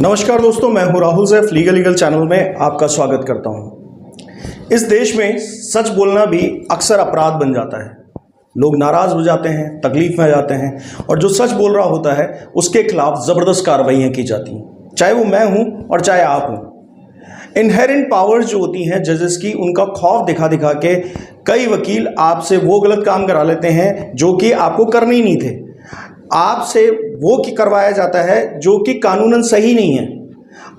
नमस्कार दोस्तों, मैं हूं राहुल सैफ। लीगल चैनल में आपका स्वागत करता हूं। इस देश में सच बोलना भी अक्सर अपराध बन जाता है। लोग नाराज हो जाते हैं, तकलीफ में आ जाते हैं और जो सच बोल रहा होता है उसके खिलाफ ज़बरदस्त कार्रवाइयाँ की जाती हैं, चाहे वो मैं हूं और चाहे आप हूं। इनहेरेंट पावर्स जो होती हैं जजेस की, उनका खौफ दिखा दिखा के कई वकील आपसे वो गलत काम करा लेते हैं जो कि आपको करने ही नहीं थे। आपसे वो करवाया जाता है जो कि कानूनन सही नहीं है।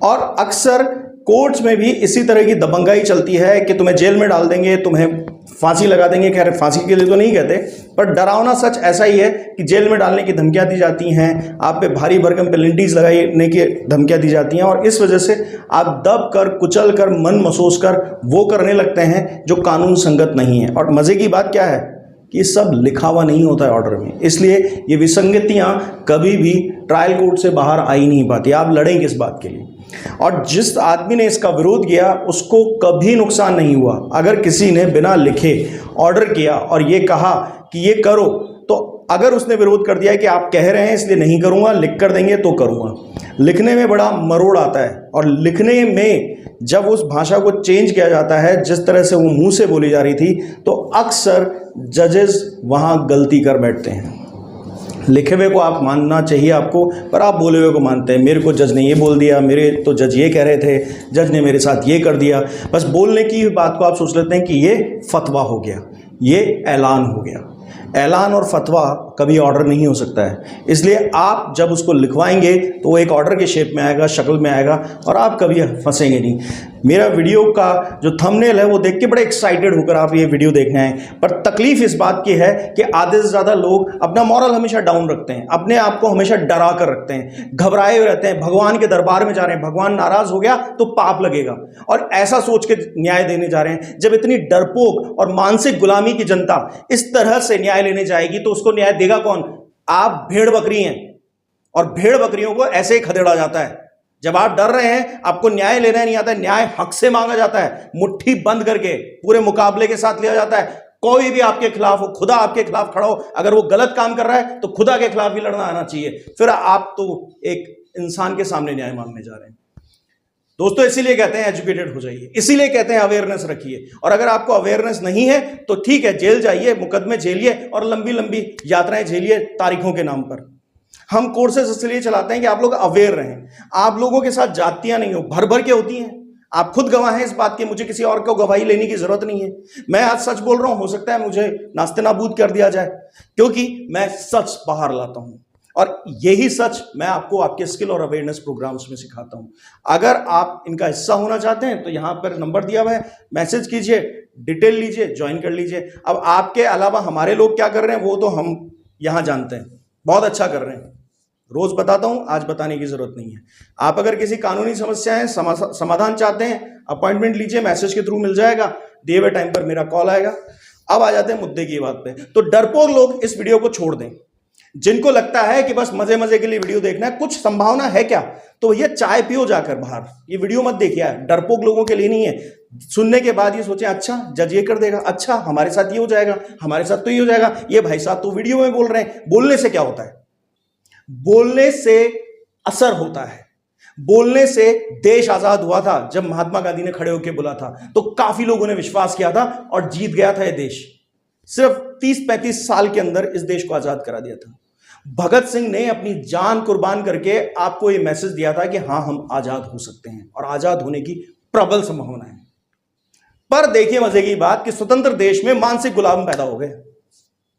और अक्सर कोर्ट्स में भी इसी तरह की दबंगाई चलती है कि तुम्हें जेल में डाल देंगे, तुम्हें फांसी लगा देंगे। खैर, फांसी के लिए तो नहीं कहते, पर डरावना सच ऐसा ही है कि जेल में डालने की धमकियां दी जाती हैं, आप पे भारी भरकम पेनल्टीज लगाने की धमकियां दी जाती हैं और इस वजह से आप दब कर, कुचल कर, मन महसूस कर वो करने लगते हैं जो कानून संगत नहीं है। और मज़े की बात क्या है कि ये सब लिखा हुआ नहीं होता है ऑर्डर में, इसलिए ये विसंगतियां कभी भी ट्रायल कोर्ट से बाहर आ ही नहीं पाती। आप लड़ेंगे इस बात के लिए। और जिस आदमी ने इसका विरोध किया उसको कभी नुकसान नहीं हुआ। अगर किसी ने बिना लिखे ऑर्डर किया और ये कहा कि ये करो, तो अगर उसने विरोध कर दिया कि आप कह रहे हैं इसलिए नहीं करूँगा, लिख कर देंगे तो करूँगा। लिखने में बड़ा मरोड़ आता है और लिखने में जब उस भाषा को चेंज किया जाता है जिस तरह से वो मुंह से बोली जा रही थी, तो अक्सर जजेस वहाँ गलती कर बैठते हैं। लिखे हुए को आप मानना चाहिए आपको, पर आप बोले हुए को मानते हैं। मेरे को जज ने ये बोल दिया, मेरे तो जज ये कह रहे थे, जज ने मेरे साथ ये कर दिया। बस बोलने की बात को आप सोच लेते हैं कि ये फतवा हो गया, ये ऐलान हो गया। ऐलान और फतवा कभी ऑर्डर नहीं हो सकता है। इसलिए आप जब उसको लिखवाएंगे तो वो एक ऑर्डर के शेप में आएगा, शक्ल में आएगा और आप कभी फंसेंगे नहीं। मेरा वीडियो का जो थंबनेल है वो देख के बड़े एक्साइटेड होकर आप ये वीडियो देखने आए, पर तकलीफ इस बात की है कि आधे से ज़्यादा लोग अपना मॉरल हमेशा डाउन रखते हैं, अपने आप को हमेशा डरा कर रखते हैं, घबराए हुए रहते हैं, भगवान के दरबार में जा रहे हैं, भगवान नाराज हो गया तो पाप लगेगा, और ऐसा सोच के न्याय देने जा रहे हैं। जब इतनी डरपोक और मानसिक गुलामी की जनता इस तरह से न्याय लेने जाएगी तो उसको न्याय देगा कौन? आप भेड़ बकरी हैं और भेड़ बकरियों को ऐसे ही खदेड़ा जाता है। जब आप डर रहे हैं, आपको न्याय लेना नहीं आता, न्याय हक से मांगा जाता है, मुट्ठी बंद करके पूरे मुकाबले के साथ लिया जाता है। कोई भी आपके खिलाफ हो, खुदा आपके खिलाफ खड़ा हो, अगर वो गलत काम कर रहा है तो खुदा के खिलाफ भी लड़ना आना चाहिए। फिर आप तो एक इंसान के सामने न्याय मांगने जा रहे हैं। दोस्तों, इसीलिए कहते हैं एजुकेटेड हो जाइए, इसीलिए कहते हैं अवेयरनेस रखिए। और अगर आपको अवेयरनेस नहीं है तो ठीक है, जेल जाइए, मुकदमे झेलिए और लंबी लंबी यात्राएं झेलिए तारीखों के नाम पर। हम कोर्सेज इसलिए चलाते हैं कि आप लोग अवेयर रहें। आप लोगों के साथ जातियां नहीं हो, भर भर के होती हैं। आप खुद गवाह हैं इस बात के, मुझे किसी और को गवाही लेने की जरूरत नहीं है। मैं आज सच बोल रहा हूं, हो सकता है मुझे नास्ते नाबूद कर दिया जाए, क्योंकि मैं सच बाहर लाता हूं और यही सच मैं आपको आपके स्किल और अवेयरनेस प्रोग्राम्स में सिखाता हूं। अगर आप इनका हिस्सा होना चाहते हैं तो यहां पर नंबर दिया हुआ है, मैसेज कीजिए, डिटेल लीजिए, ज्वाइन कर लीजिए। अब आपके अलावा हमारे लोग क्या कर रहे हैं वो तो हम यहां जानते हैं, बहुत अच्छा कर रहे हैं। रोज बताता हूं, आज बताने की जरूरत नहीं है। आप अगर किसी कानूनी समस्या है, समाधान चाहते हैं, अपॉइंटमेंट लीजिए, मैसेज के थ्रू मिल जाएगा, दिए हुए टाइम पर मेरा कॉल आएगा। अब आ जाते हैं मुद्दे की बात पे। तो डरपोक लोग इस वीडियो को छोड़ दें। जिनको लगता है कि बस मजे मजे के लिए वीडियो देखना है, कुछ संभावना है क्या, तो ये चाय पियो जाकर बाहर, ये वीडियो मत देखिए। डरपोक लोगों के लिए नहीं है। सुनने के बाद ये सोचे अच्छा जज ये कर देगा, अच्छा हमारे साथ ये हो जाएगा, हमारे साथ तो ये हो जाएगा। ये भाई साहब तो वीडियो में बोल रहे हैं। बोलने से क्या होता है? बोलने से असर होता है। बोलने से देश आजाद हुआ था। जब महात्मा गांधी ने खड़े होकर बोला था तो काफी लोगों ने विश्वास किया था और जीत गया था ये देश। सिर्फ 30-35 साल के अंदर इस देश को आजाद करा दिया था। भगत सिंह ने अपनी जान कुर्बान करके आपको यह मैसेज दिया था कि हां, हम आजाद हो सकते हैं और आजाद होने की प्रबल संभावना है। पर देखिए मजे की बात कि स्वतंत्र देश में मानसिक गुलाम पैदा हो गए।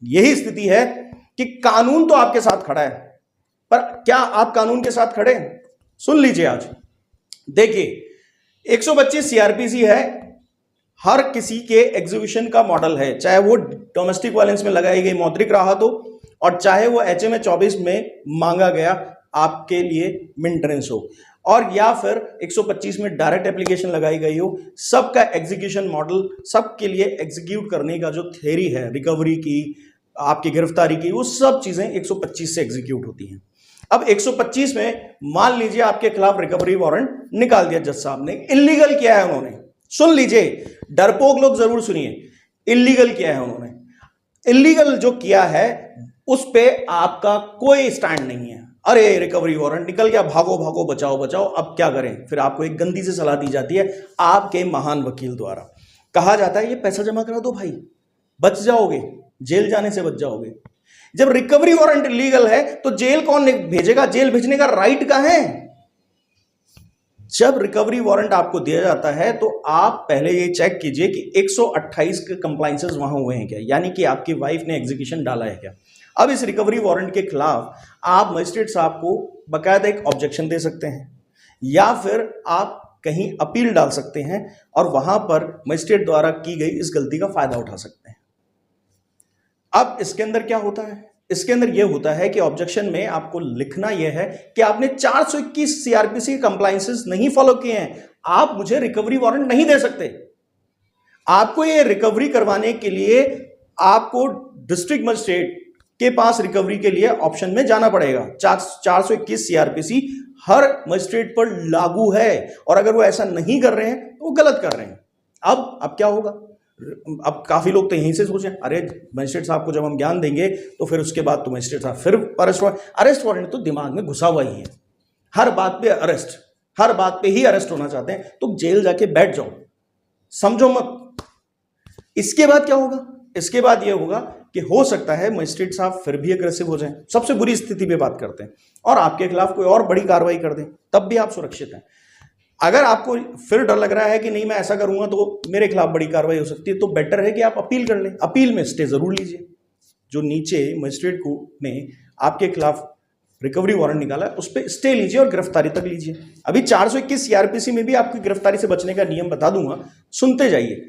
यही स्थिति है कि कानून तो आपके साथ खड़ा है, पर क्या आप कानून के साथ खड़े हैं? सुन लीजिए आज। देखिए, 125 सीआरपीसी है, हर किसी के एग्जीक्यूशन का मॉडल है, चाहे वो डोमेस्टिक वायलेंस में लगाई गई मौद्रिक राहत हो और चाहे वो HMA 24 में मांगा गया आपके लिए मेंटेनेंस हो, और या फिर 125 में डायरेक्ट एप्लीकेशन लगाई गई हो। सबका एग्जीक्यूशन मॉडल, सबके लिए एग्जीक्यूट करने का जो थ्योरी है, रिकवरी की, आपकी गिरफ्तारी की, वो सब चीजें 125 से एग्जीक्यूट होती हैं। अब 125 में मान लीजिए आपके खिलाफ रिकवरी वारंट निकाल दिया जज साहब ने। इल्लीगल किया है उन्होंने, सुन लीजिए, डरपोक लोग जरूर सुनिए, इल्लीगल किया है उन्होंने। इल्लीगल जो किया है उस पे आपका कोई स्टैंड नहीं है, अरे रिकवरी वारंट निकल गया, भागो भागो, बचाओ बचाओ, अब क्या करें। फिर आपको एक गंदी सी सलाह दी जाती है आपके महान वकील द्वारा, कहा जाता है ये पैसा जमा करा दो भाई, बच जाओगे, जेल जाने से बच जाओगे। जब रिकवरी वारंट इलीगल है तो जेल कौन भेजेगा? जेल भेजने का राइट कहां है? जब रिकवरी वारंट आपको दिया जाता है तो आप पहले ये चेक कीजिए कि 128 के कंप्लाइंसेस वहां हुए हैं क्या, यानी कि आपकी वाइफ ने एग्जीक्यूशन डाला है क्या। अब इस रिकवरी वारंट के खिलाफ आप मजिस्ट्रेट साहब को बकायदा एक ऑब्जेक्शन दे सकते हैं, या फिर आप कहीं अपील डाल सकते हैं और वहां पर मजिस्ट्रेट द्वारा की गई इस गलती का फायदा उठा सकते हैं। अब इसके अंदर क्या होता है? इसके अंदर यह होता है कि ऑब्जेक्शन में आपको लिखना यह है कि आपने 421 सीआरपीसी कंप्लायंसेस नहीं फॉलो किए हैं, आप मुझे रिकवरी वारंट नहीं दे सकते। आपको यह रिकवरी करवाने के लिए आपको डिस्ट्रिक्ट मजिस्ट्रेट के पास रिकवरी के लिए ऑप्शन में जाना पड़ेगा। 421 सीआरपीसी हर मजिस्ट्रेट पर लागू है, और अगर वो ऐसा नहीं कर रहे हैं तो वो गलत कर रहे हैं। अब क्या होगा? अब काफी लोग तो यहीं से सोचे, अरे मजिस्ट्रेट साहब को जब हम ज्ञान देंगे तो फिर उसके बाद तो मजिस्ट्रेट साहब फिर अरेस्ट वारंट तो दिमाग में घुसा हुआ ही है, हर बात पे अरेस्ट, हर बात पे ही अरेस्ट होना चाहते हैं, तो जेल जाके बैठ जाओ, समझो मत। इसके बाद क्या होगा? इसके बाद यह होगा कि हो सकता है मजिस्ट्रेट साहब फिर भी अग्रेसिव हो जाएं, सबसे बुरी स्थिति पे बात करते हैं, और आपके खिलाफ कोई और बड़ी कार्रवाई कर दें, तब भी आप सुरक्षित हैं। अगर आपको फिर डर लग रहा है कि नहीं मैं ऐसा करूंगा तो मेरे खिलाफ बड़ी कार्रवाई हो सकती है, तो बेटर है कि आप अपील कर लें। अपील में स्टे जरूर लीजिए। जो नीचे मजिस्ट्रेट कोर्ट ने आपके खिलाफ रिकवरी वारंट निकाला है उस पर स्टे लीजिए और गिरफ्तारी तक लीजिए। अभी 421 सीआरपीसी में भी आपकी गिरफ्तारी से बचने का नियम बता दूंगा, सुनते जाइए।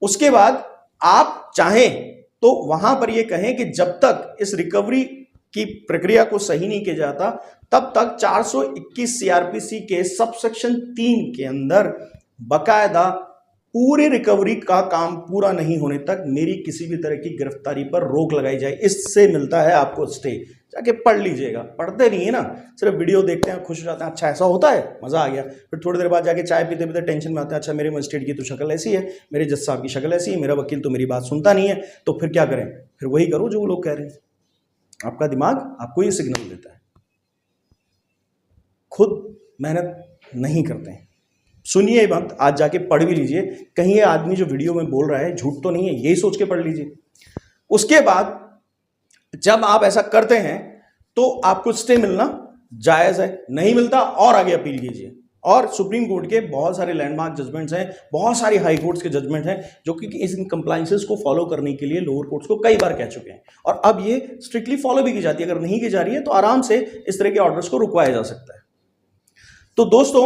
उसके बाद आप चाहें तो वहां पर यह कहें कि जब तक इस रिकवरी की प्रक्रिया को सही नहीं किया जाता तब तक 421 सीआरपीसी के सबसेक्शन 3 के अंदर बकायदा पूरी रिकवरी का काम पूरा नहीं होने तक मेरी किसी भी तरह की गिरफ्तारी पर रोक लगाई जाए। इससे मिलता है आपको स्टे। जाके पढ़ लीजिएगा, पढ़ते नहीं है ना, सिर्फ वीडियो देखते हैं, खुश हो जाते हैं, अच्छा ऐसा होता है, मजा आ गया। फिर थोड़ी देर बाद जाके चाय पीते पीते टेंशन में आते हैं, अच्छा मेरे मजिस्ट्रेट की तो शक्ल ऐसी है, मेरे जज साहब की शक्ल ऐसी है, मेरा वकील तो मेरी बात सुनता नहीं है, तो फिर क्या करें? फिर वही करो जो वो लोग कह रहे हैं। आपका दिमाग आपको ये सिग्नल देता है, खुद मेहनत नहीं करते हैं। सुनिए बात, आज जाके पढ़ भी लीजिए, कहीं ये आदमी जो वीडियो में बोल रहा है झूठ तो नहीं है, यही सोच के पढ़ लीजिए। उसके बाद जब आप ऐसा करते हैं तो आपको स्टे मिलना जायज है, नहीं मिलता और आगे अपील कीजिए। और सुप्रीम कोर्ट के बहुत सारे लैंडमार्क जजमेंट्स हैं, बहुत सारी हाई कोर्ट्स के जजमेंट हैं जो कि इस कंप्लायंसेस को फॉलो करने के लिए लोअर कोर्ट्स को कई बार कह चुके हैं, और अब ये स्ट्रिक्टली फॉलो भी की जाती है। अगर नहीं की जा रही है तो आराम से इस तरह के ऑर्डर्स को रुकवाया जा सकता है। तो दोस्तों,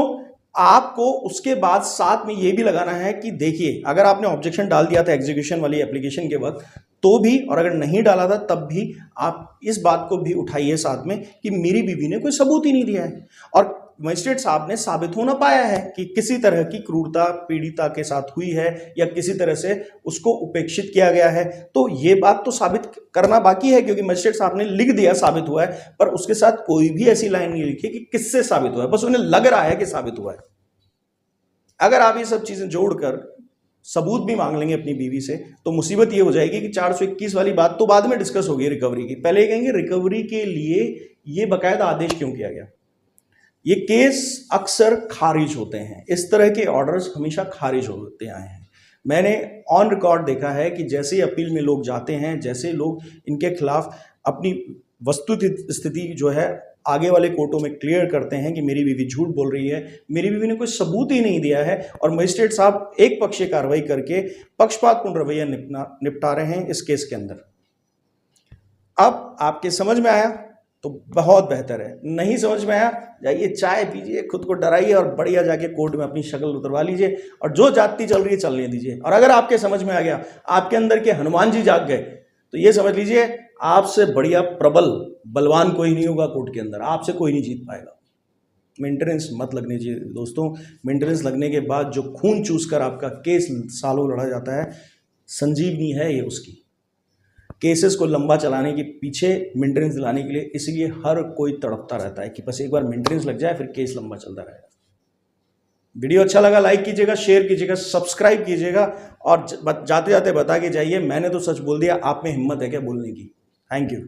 आपको उसके बाद साथ में ये भी लगाना है कि देखिए, अगर आपने ऑब्जेक्शन डाल दिया था एग्जीक्यूशन वाली एप्लीकेशन के वक्त तो भी, और अगर नहीं डाला था तब भी, आप इस बात को भी उठाइए साथ में कि मेरी बीवी ने कोई सबूत ही नहीं दिया है, और मजिस्ट्रेट साहब ने साबित हो ना पाया है कि किसी तरह की क्रूरता पीड़िता के साथ हुई है या किसी तरह से उसको उपेक्षित किया गया है। तो ये बात तो साबित करना बाकी है, क्योंकि मजिस्ट्रेट साहब ने लिख दिया साबित हुआ है, पर उसके साथ कोई भी ऐसी लाइन नहीं लिखी कि किससे साबित हुआ है, बस उन्हें लग रहा है कि साबित हुआ है। अगर आप ये सब चीजें जोड़कर सबूत भी मांग लेंगे अपनी बीवी से तो मुसीबत ये हो जाएगी कि 421 वाली बात तो बाद में डिस्कस होगी रिकवरी की, पहले ये कहेंगे रिकवरी के लिए ये बाकायदा आदेश क्यों किया गया। ये केस अक्सर खारिज होते हैं, इस तरह के ऑर्डर्स हमेशा खारिज होते आए हैं। मैंने ऑन रिकॉर्ड देखा है कि जैसे अपील में लोग जाते हैं, जैसे लोग इनके खिलाफ अपनी वस्तु स्थिति जो है आगे वाले कोर्टों में क्लियर करते हैं कि मेरी बीवी झूठ बोल रही है, मेरी बीवी ने कोई सबूत ही नहीं दिया है, और मजिस्ट्रेट साहब एक पक्षीय कार्रवाई करके पक्षपातपूर्ण रवैया निपटा रहे हैं इस केस के अंदर। अब आपके समझ में आया तो बहुत बेहतर है, नहीं समझ में आया जाइए चाय पीजिए, खुद को डराइए और बढ़िया जाके कोर्ट में अपनी शक्ल उतरवा लीजिए, और जो जाति चल रही है चलने दीजिए। और अगर आपके समझ में आ गया, आपके अंदर के हनुमान जी जाग गए, तो ये समझ लीजिए आपसे बढ़िया प्रबल बलवान कोई नहीं होगा कोर्ट के अंदर, आपसे कोई नहीं जीत पाएगा। मेंटेनेंस मत लगने चाहिए दोस्तों। मेंटेनेंस लगने के बाद जो खून चूस कर आपका केस सालों लड़ा जाता है, संजीवनी है ये उसकी। केसेस को लंबा चलाने के पीछे मेंटेनेंस दिलाने के लिए इसलिए हर कोई तड़पता रहता है कि बस एक बार मेंटेनेंस लग जाए, फिर केस लंबा चलता रहेगा। वीडियो अच्छा लगा लाइक कीजिएगा, शेयर कीजिएगा, सब्सक्राइब कीजिएगा, और जाते जाते बता के जाइए मैंने तो सच बोल दिया, आप में हिम्मत है क्या बोलने की। Thank you.